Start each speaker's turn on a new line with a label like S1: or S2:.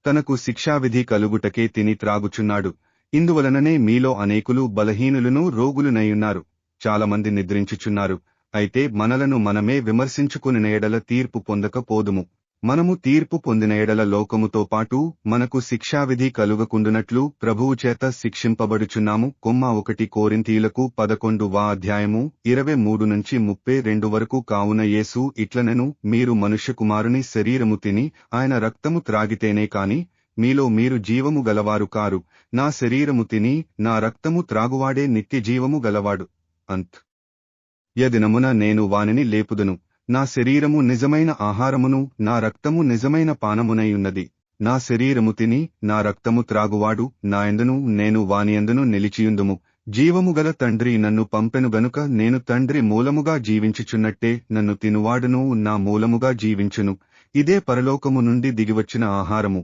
S1: తనకు శిక్షావిధి కలుగుటకే తిని త్రాగుచున్నాడు. ఇందువలననే మీలో అనేకులు బలహీనులును రోగులునయున్నారు. చాలామంది నిద్రించుచున్నారు. అయితే మనలను మనమే విమర్శించుకుని ఎడల తీర్పు పొందకపోదుము. మనము తీర్పు పొందిన ఎడల లోకముతో పాటు మనకు శిక్షావిధి కలుగకుండునట్లు ప్రభువు చేత శిక్షింపబడుచున్నాము. 1 కొరింథీయులకు 11వ అధ్యాయము 23-32 వరకు. కావున యేసు ఇట్లనెను, మీరు మనుష్యకుమారుని శరీరము తిని ఆయన రక్తము త్రాగితేనే కాని మీలో మీరు జీవము గలవారు కారు. నా శరీరము తిని నా రక్తము త్రాగువాడే నిత్య జీవము గలవాడు. యదినమున నేను వానిని లేపుదును. నా శరీరము నిజమైన ఆహారమును నా రక్తము నిజమైన పానమునయున్నది. నా శరీరము తిని నా రక్తము త్రాగువాడు నాయందును నేను వానియందును నిలిచియుందుము. జీవము గల తండ్రి నన్ను పంపెను గనుక నేను తండ్రి మూలముగా జీవించుచున్నట్టే నన్ను తినువాడును నా మూలముగా జీవించును. ఇదే పరలోకము నుండి దిగివచ్చిన ఆహారము.